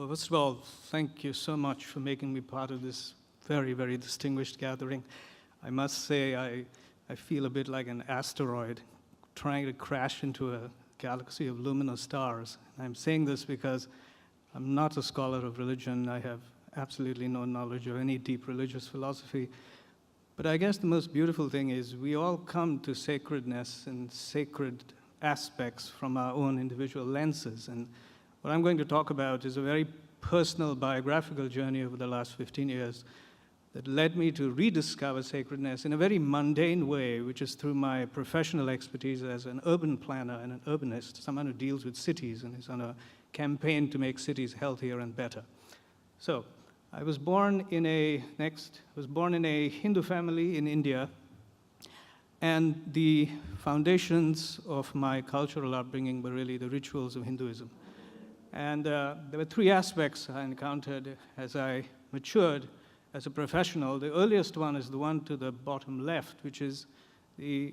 Well, first of all, thank you so much for making me part of this very, very distinguished gathering. I must say I feel a bit like an asteroid trying to crash into a galaxy of luminous stars. I'm saying this because I'm not a scholar of religion. I have absolutely no knowledge of any deep religious philosophy. But I guess the most beautiful thing is we all come to sacredness and sacred aspects from our own individual lenses. And what I'm going to talk about is a very personal biographical journey over the last 15 years that led me to rediscover sacredness in a very mundane way, which is through my professional expertise as an urban planner and an urbanist, someone who deals with cities and is on a campaign to make cities healthier and better. So, I was born in a Hindu family in India, and the foundations of my cultural upbringing were really the rituals of Hinduism. And there were three aspects I encountered as I matured as a professional. The earliest one is the one to the bottom left, which is the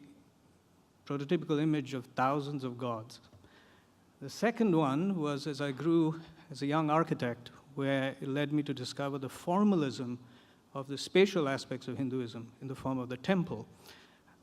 prototypical image of thousands of gods. The second one was as I grew as a young architect, where it led me to discover the formalism of the spatial aspects of Hinduism in the form of the temple.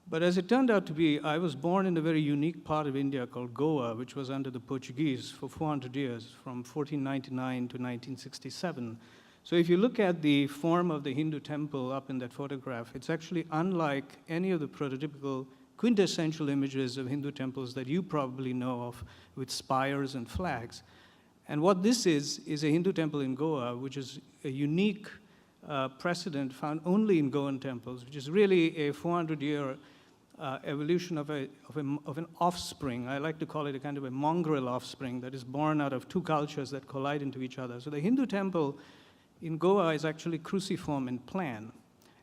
But as it turned out to be, I was born in a very unique part of India called Goa, which was under the Portuguese for 400 years, from 1499 to 1967. So if you look at the form of the Hindu temple up in that photograph, it's actually unlike any of the prototypical quintessential images of Hindu temples that you probably know of with spires and flags. And what this is a Hindu temple in Goa, which is a unique precedent found only in Goan temples, which is really a 400-year evolution of an offspring. I like to call it a kind of a mongrel offspring that is born out of two cultures that collide into each other. So the Hindu temple in Goa is actually cruciform in plan.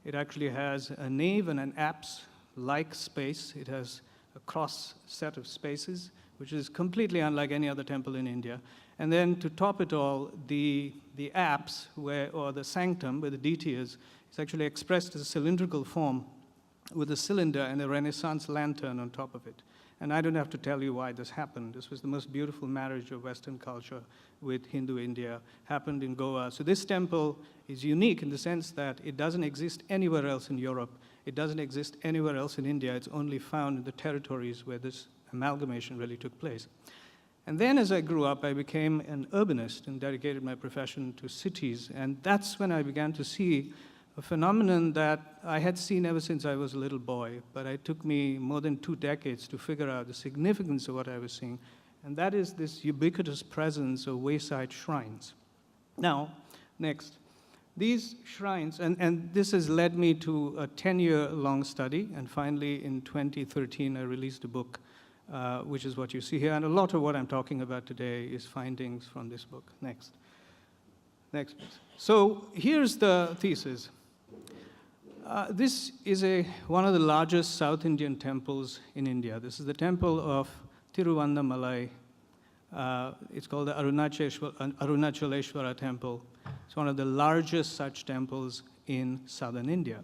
It actually has a nave and an apse-like space. It has a cross set of spaces, which is completely unlike any other temple in India. And then to top it all, the apse, or the sanctum, where the deity is actually expressed as a cylindrical form with a cylinder and a Renaissance lantern on top of it. And I don't have to tell you why this happened. This was the most beautiful marriage of Western culture with Hindu India, happened in Goa. So this temple is unique in the sense that it doesn't exist anywhere else in Europe. It doesn't exist anywhere else in India. It's only found in the territories where this amalgamation really took place. And then as I grew up, I became an urbanist and dedicated my profession to cities. And that's when I began to see a phenomenon that I had seen ever since I was a little boy, but it took me more than 2 decades to figure out the significance of what I was seeing, and that is this ubiquitous presence of wayside shrines. Now, next. These shrines, and this has led me to a 10-year-long study, and finally in 2013 I released a book, which is what you see here, and a lot of what I'm talking about today is findings from this book. Next. Next, please. So here's the thesis. This is one of the largest South Indian temples in India. This is the temple of Tiruvannamalai. It's called the Arunachaleshwara temple. It's one of the largest such temples in southern India.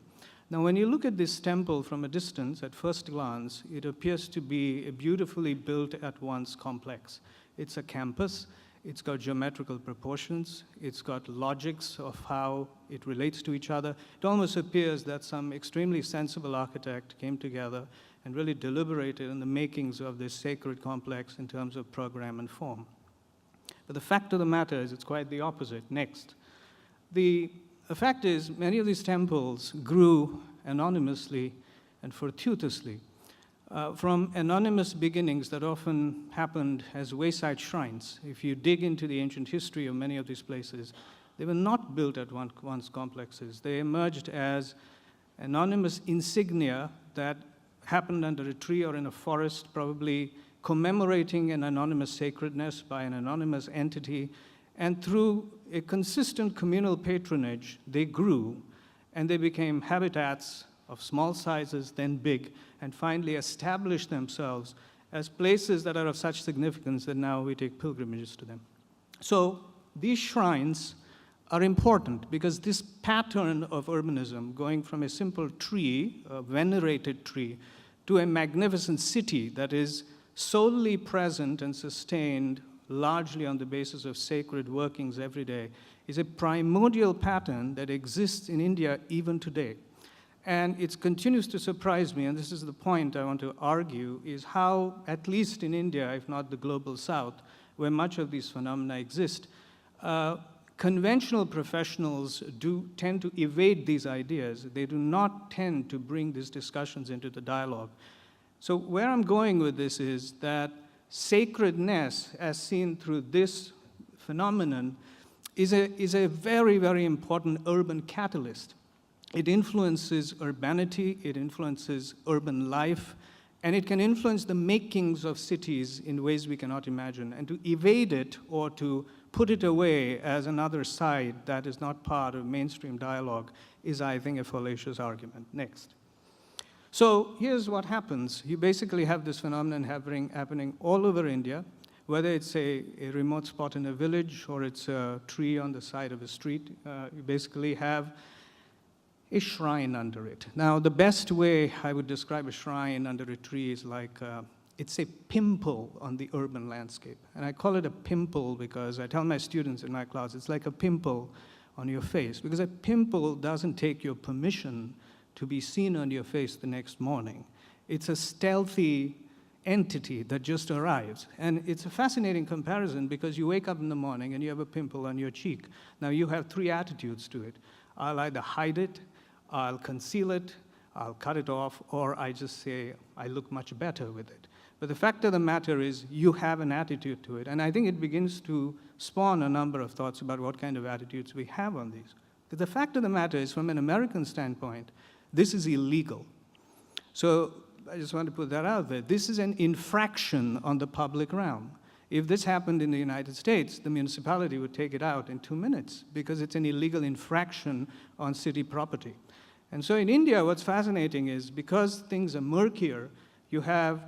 Now, when you look at this temple from a distance, at first glance, it appears to be a beautifully built at once complex. It's a campus. It's got geometrical proportions. It's got logics of how it relates to each other. It almost appears that some extremely sensible architect came together and really deliberated on the makings of this sacred complex in terms of program and form. But the fact of the matter is it's quite the opposite. Next. The fact is many of these temples grew anonymously and fortuitously. From anonymous beginnings that often happened as wayside shrines. If you dig into the ancient history of many of these places, they were not built at once complexes. They emerged as anonymous insignia that happened under a tree or in a forest, probably commemorating an anonymous sacredness by an anonymous entity. And through a consistent communal patronage, they grew, and they became habitats of small sizes, then big, and finally established themselves as places that are of such significance that now we take pilgrimages to them. So these shrines are important because this pattern of urbanism, going from a simple tree, a venerated tree, to a magnificent city that is solely present and sustained largely on the basis of sacred workings every day, is a primordial pattern that exists in India even today. And it continues to surprise me, and this is the point I want to argue, is how, at least in India, if not the global south, where much of these phenomena exist, conventional professionals do tend to evade these ideas. They do not tend to bring these discussions into the dialogue. So where I'm going with this is that sacredness, as seen through this phenomenon, is a very, very important urban catalyst. It influences urbanity, it influences urban life, and it can influence the makings of cities in ways we cannot imagine. And to evade it or to put it away as another side that is not part of mainstream dialogue is, I think, a fallacious argument. Next. So here's what happens. You basically have this phenomenon happening all over India, whether it's a remote spot in a village or it's a tree on the side of a street. You basically have a shrine under it. Now, the best way I would describe a shrine under a tree is like it's a pimple on the urban landscape. And I call it a pimple because I tell my students in my class, it's like a pimple on your face, because a pimple doesn't take your permission to be seen on your face the next morning. It's a stealthy entity that just arrives. And it's a fascinating comparison because you wake up in the morning and you have a pimple on your cheek. Now, you have three attitudes to it. I'll either hide it, I'll conceal it, I'll cut it off, or I just say I look much better with it. But the fact of the matter is you have an attitude to it. And I think it begins to spawn a number of thoughts about what kind of attitudes we have on these. But the fact of the matter is, from an American standpoint, this is illegal. So I just want to put that out there. This is an infraction on the public realm. If this happened in the United States, the municipality would take it out in 2 minutes because it's an illegal infraction on city property. And so in India, what's fascinating is because things are murkier, you have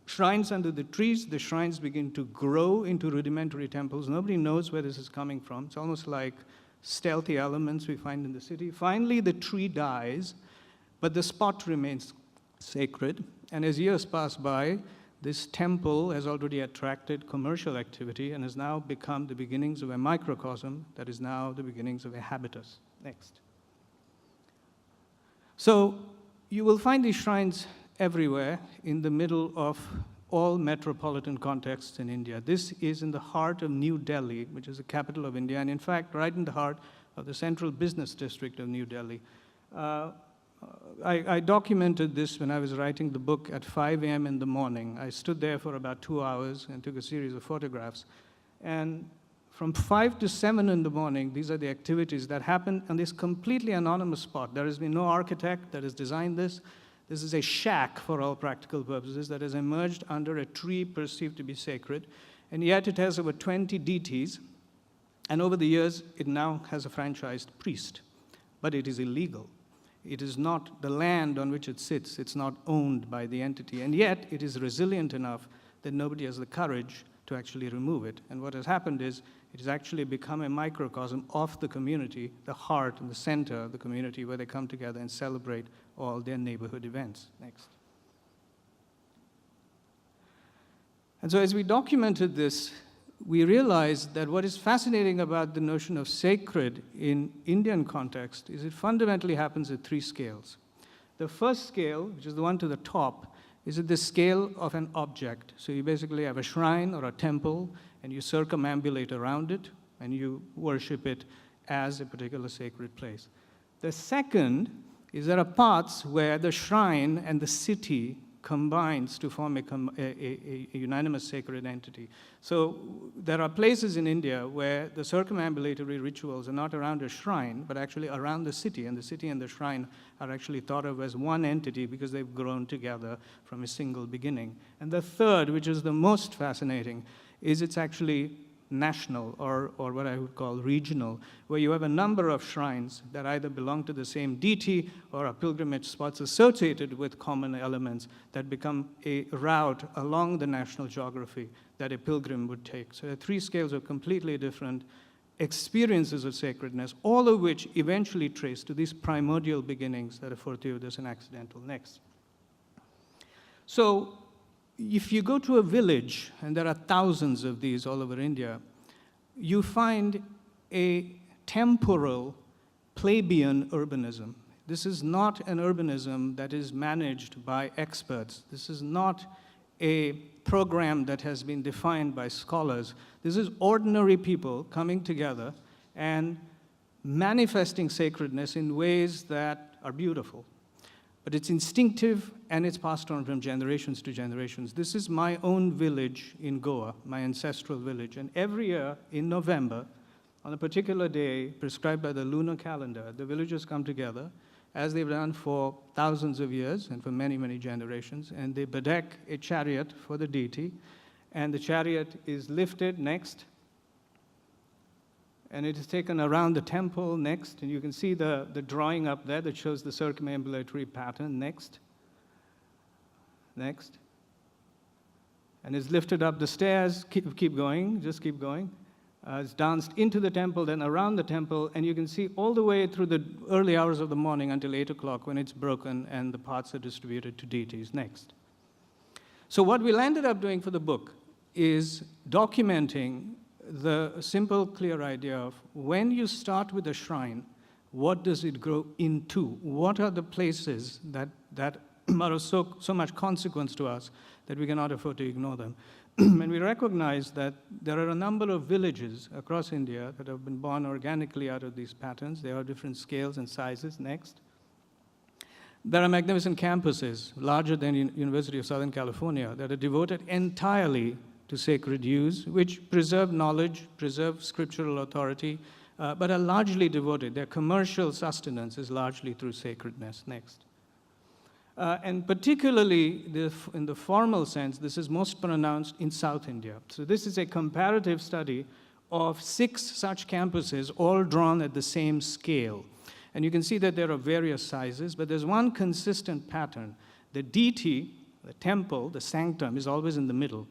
shrines under the trees. The shrines begin to grow into rudimentary temples. Nobody knows where this is coming from. It's almost like stealthy elements we find in the city. Finally, the tree dies, but the spot remains sacred. And as years pass by, this temple has already attracted commercial activity and has now become the beginnings of a microcosm that is now the beginnings of a habitus. Next. So you will find these shrines everywhere in the middle of all metropolitan contexts in India. This is in the heart of New Delhi, which is the capital of India, and in fact, right in the heart of the central business district of New Delhi. I documented this when I was writing the book at 5 a.m. in the morning. I stood there for about 2 hours and took a series of photographs. And from 5 to 7 in the morning, these are the activities that happen on this completely anonymous spot. There has been no architect that has designed this. This is a shack, for all practical purposes, that has emerged under a tree perceived to be sacred. And yet it has over 20 deities. And over the years, it now has a franchised priest. But it is illegal. It is not the land on which it sits. It's not owned by the entity. And yet, it is resilient enough that nobody has the courage to actually remove it. And what has happened is it has actually become a microcosm of the community, the heart and the center of the community, where they come together and celebrate all their neighborhood events. Next. And so as we documented this, we realized that what is fascinating about the notion of sacred in Indian context is it fundamentally happens at 3 scales. The first scale, which is the one to the top, is at the scale of an object. So you basically have a shrine or a temple, and you circumambulate around it, and you worship it as a particular sacred place. The second is there are parts where the shrine and the city combines to form a unanimous sacred entity. So there are places in India where the circumambulatory rituals are not around a shrine, but actually around the city, and the shrine are actually thought of as one entity because they've grown together from a single beginning. And the third, which is the most fascinating, is it's actually national, or what I would call regional, where you have a number of shrines that either belong to the same deity or are pilgrimage spots associated with common elements that become a route along the national geography that a pilgrim would take. So there are 3 scales of completely different experiences of sacredness, all of which eventually trace to these primordial beginnings that are fortuitous and accidental. Next. So if you go to a village, and there are thousands of these all over India, you find a temporal plebeian urbanism. This is not an urbanism that is managed by experts. This is not a program that has been defined by scholars. This is ordinary people coming together and manifesting sacredness in ways that are beautiful. But it's instinctive and it's passed on from generations to generations. This is my own village in Goa, my ancestral village. And every year in November, on a particular day prescribed by the lunar calendar, the villagers come together, as they've done for thousands of years and for many, many generations, and they bedeck a chariot for the deity, and the chariot is lifted next, and it is taken around the temple next, and you can see the drawing up there that shows the circumambulatory pattern next, and is lifted up the stairs, keep going, just keep going. It's danced into the temple, then around the temple, and you can see all the way through the early hours of the morning until 8 o'clock when it's broken and the parts are distributed to deities next. So what we ended up doing for the book is documenting the simple, clear idea of when you start with a shrine, what does it grow into? What are the places that are of so much consequence to us that we cannot afford to ignore them? And we recognize that there are a number of villages across India that have been born organically out of these patterns. They are different scales and sizes. Next. There are magnificent campuses, larger than University of Southern California, that are devoted entirely to sacred use, which preserve knowledge, preserve scriptural authority, but are largely devoted. Their commercial sustenance is largely through sacredness. Next. And particularly in the formal sense, this is most pronounced in South India. So this is a comparative study of 6 such campuses, all drawn at the same scale. And you can see that there are various sizes, but there's one consistent pattern. The deity, the temple, the sanctum, is always in the middle.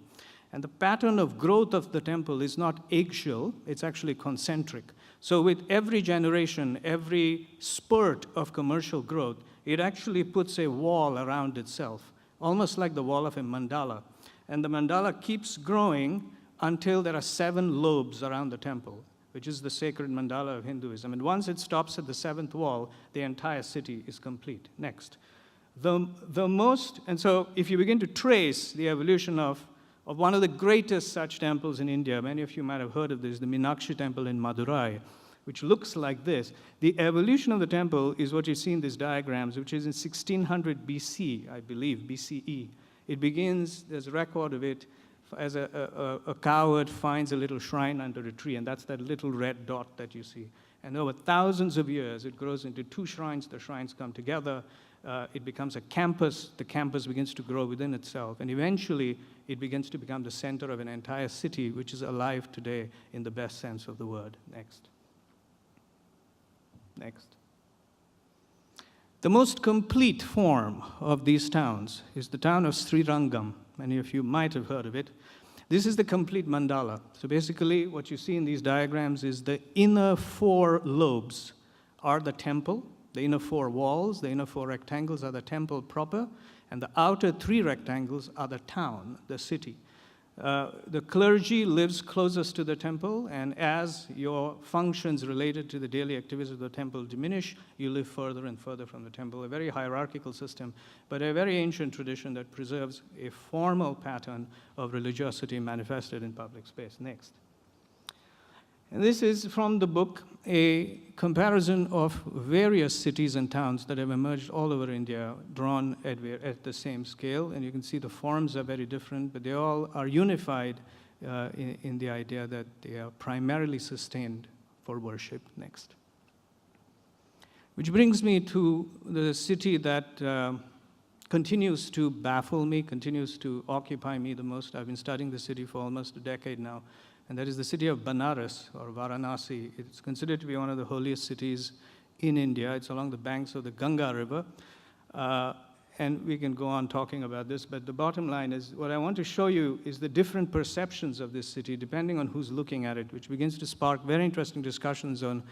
And the pattern of growth of the temple is not axial, it's actually concentric. So with every generation, every spurt of commercial growth, it actually puts a wall around itself, almost like the wall of a mandala. And the mandala keeps growing until there are 7 lobes around the temple, which is the sacred mandala of Hinduism. And once it stops at the 7th wall, the entire city is complete. Next. And so if you begin to trace the evolution of one of the greatest such temples in India, many of you might have heard of this, the Meenakshi temple in Madurai, which looks like this. The evolution of the temple is what you see in these diagrams, which is in 1600 BC, I believe, BCE. It begins, there's a record of it, as a cowherd finds a little shrine under a tree, and that's that little red dot that you see. And over thousands of years, it grows into 2 shrines. The shrines come together. It becomes a campus. The campus begins to grow within itself. And eventually, it begins to become the center of an entire city, which is alive today in the best sense of the word. Next. Next. The most complete form of these towns is the town of Srirangam. Many of you might have heard of it. This is the complete mandala. So basically, what you see in these diagrams is the inner 4 lobes are the temple. The inner 4 walls, the inner 4 rectangles are the temple proper, and the outer 3 rectangles are the town, the city. The clergy lives closest to the temple, and as your functions related to the daily activities of the temple diminish, you live further and further from the temple. A very hierarchical system, but a very ancient tradition that preserves a formal pattern of religiosity manifested in public space. Next. And this is from the book, a comparison of various cities and towns that have emerged all over India, drawn at the same scale. And you can see the forms are very different, but they all are unified in the idea that they are primarily sustained for worship. Next. Which brings me to the city that continues to baffle me, continues to occupy me the most. I've been studying the city for almost a decade now. And that is the city of Banaras, or Varanasi. It's considered to be one of the holiest cities in India. It's along the banks of the Ganga River. And we can go on talking about this, but the bottom line is, what I want to show you is the different perceptions of this city, depending on who's looking at it, which begins to spark very interesting discussions on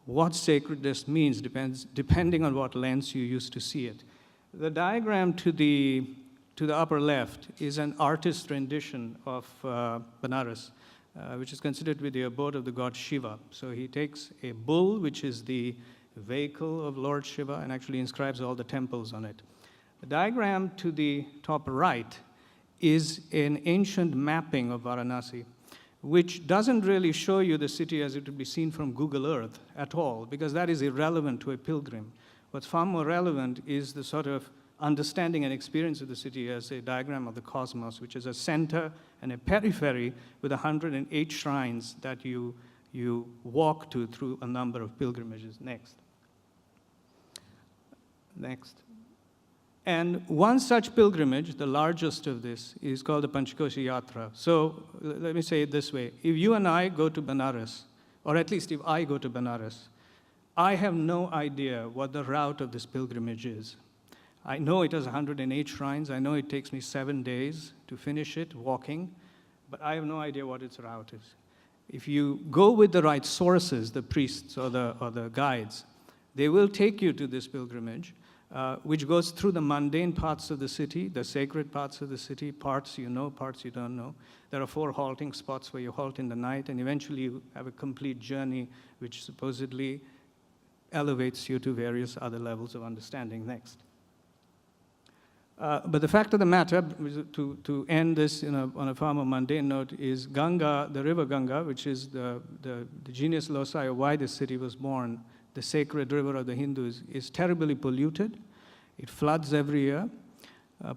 what sacredness means, depending on what lens you use to see it. The diagram to to the upper left is an artist's rendition of Banaras, which is considered to be the abode of the god Shiva. So he takes a bull, which is the vehicle of Lord Shiva, and actually inscribes all the temples on it. The diagram to the top right is an ancient mapping of Varanasi, which doesn't really show you the city as it would be seen from Google Earth at all, because that is irrelevant to a pilgrim. What's far more relevant is the sort of understanding and experience of the city as a diagram of the cosmos, which is a center and a periphery with 108 shrines that you walk to through a number of pilgrimages. Next. And one such pilgrimage, the largest of this, is called the Panchkoshi Yatra. So let me say it this way. If you and I go to Banaras, or at least if I go to Banaras, I have no idea what the route of this pilgrimage is. I know it has 108 shrines. I know it takes me 7 days to finish it walking, but I have no idea what its route is. If you go with the right sources, the priests or the guides, they will take you to this pilgrimage, which goes through the mundane parts of the city, the sacred parts of the city, parts you know, parts you don't know. There are 4 halting spots where you halt in the night, and eventually you have a complete journey which supposedly elevates you to various other levels of understanding. Next. But the fact of the matter, to end this on a far more mundane note, is Ganga, the river Ganga, which is the genius loci of why this city was born, the sacred river of the Hindus, is terribly polluted. It floods every year.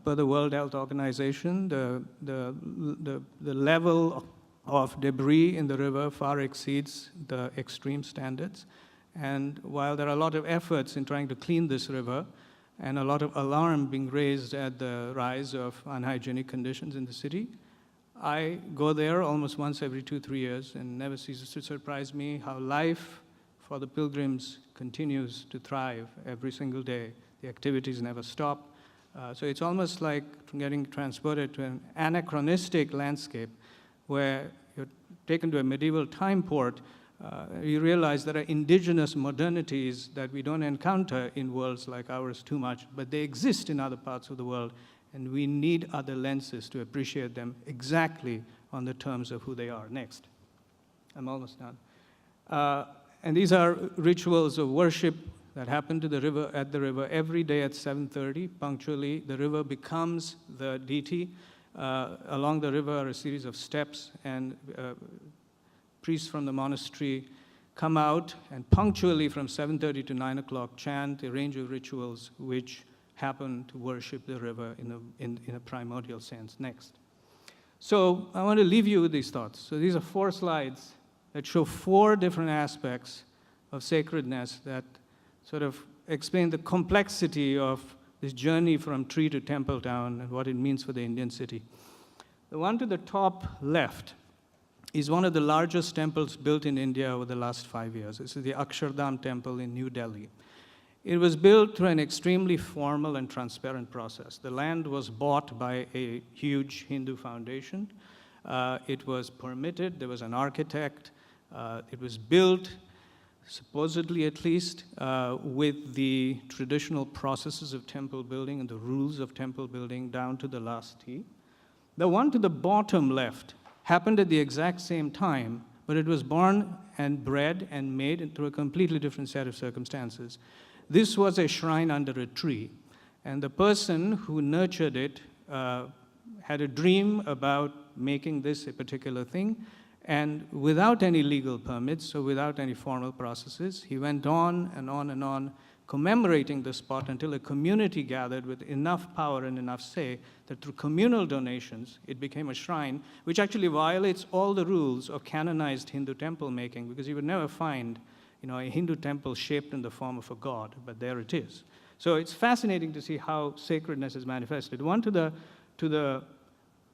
Per the World Health Organization, the level of debris in the river far exceeds the extreme standards. And while there are a lot of efforts in trying to clean this river, and a lot of alarm being raised at the rise of unhygienic conditions in the city, I go there almost once every 2-3 years, and never ceases to surprise me how life for the pilgrims continues to thrive every single day. The activities never stop. So it's almost like getting transported to an anachronistic landscape where you're taken to a medieval time port. You realize there are indigenous modernities that we don't encounter in worlds like ours too much, but they exist in other parts of the world, and we need other lenses to appreciate them exactly on the terms of who they are. Next. I'm almost done. And these are rituals of worship that happen to the river, at the river every day at 7:30. Punctually, the river becomes the deity. Along the river are a series of steps, and priests from the monastery come out and punctually from 7:30 to 9 o'clock chant a range of rituals which happen to worship the river in a primordial sense. Next. So I want to leave you with these thoughts. So these are 4 slides that show 4 different aspects of sacredness that sort of explain the complexity of this journey from tree to temple town and what it means for the Indian city. The one to the top left is one of the largest temples built in India over the last 5 years. This is the Akshardham temple in New Delhi. It was built through an extremely formal and transparent process. The land was bought by a huge Hindu foundation. It was permitted. There was an architect. It was built, supposedly at least, with the traditional processes of temple building and the rules of temple building down to the last T. The one to the bottom left happened at the exact same time, but it was born and bred and made through a completely different set of circumstances. This was a shrine under a tree, and the person who nurtured it had a dream about making this a particular thing, and without any legal permits, so without any formal processes, he went on and on and on, commemorating the spot until a community gathered with enough power and enough say that through communal donations, it became a shrine, which actually violates all the rules of canonized Hindu temple making, because you would never find, a Hindu temple shaped in the form of a god, but there it is. So it's fascinating to see how sacredness is manifested. One to the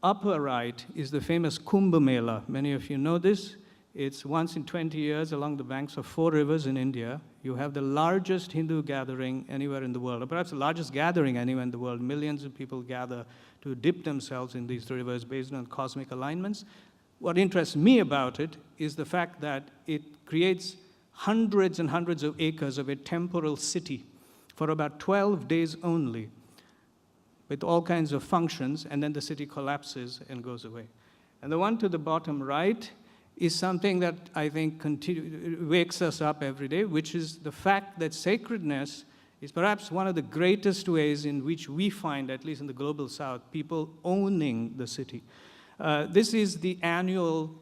upper right is the famous Kumbh Mela. Many of you know this. It's once in 20 years along the banks of 4 rivers in India. You have the largest Hindu gathering anywhere in the world, or perhaps the largest gathering anywhere in the world. Millions of people gather to dip themselves in these rivers based on cosmic alignments. What interests me about it is the fact that it creates hundreds and hundreds of acres of a temporal city for about 12 days only. with all kinds of functions, and then the city collapses and goes away. And the one to the bottom right is something that I think wakes us up every day, which is the fact that sacredness is perhaps one of the greatest ways in which we find, at least in the global south, people owning the city. This is the annual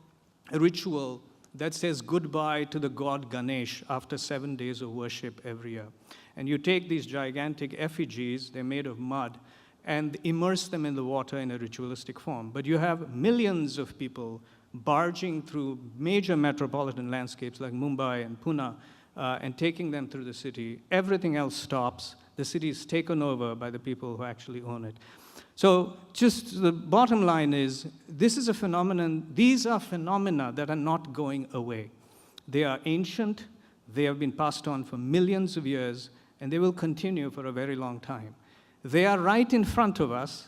ritual that says goodbye to the god Ganesh after 7 days of worship every year. And you take these gigantic effigies, they're made of mud, and immerse them in the water in a ritualistic form. But you have millions of people barging through major metropolitan landscapes like Mumbai and Pune, and taking them through the city. Everything else stops. The city is taken over by the people who actually own it. So just the bottom line is, this is a phenomenon, these are phenomena that are not going away. They are ancient, they have been passed on for millions of years, and they will continue for a very long time. They are right in front of us,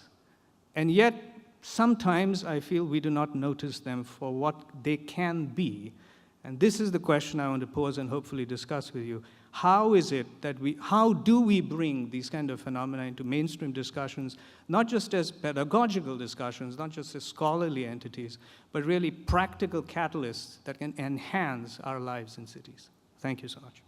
and yet sometimes I feel we do not notice them for what they can be. And this is the question I want to pose and hopefully discuss with you. How is it that how do we bring these kind of phenomena into mainstream discussions, not just as pedagogical discussions, not just as scholarly entities, but really practical catalysts that can enhance our lives in cities? Thank you so much.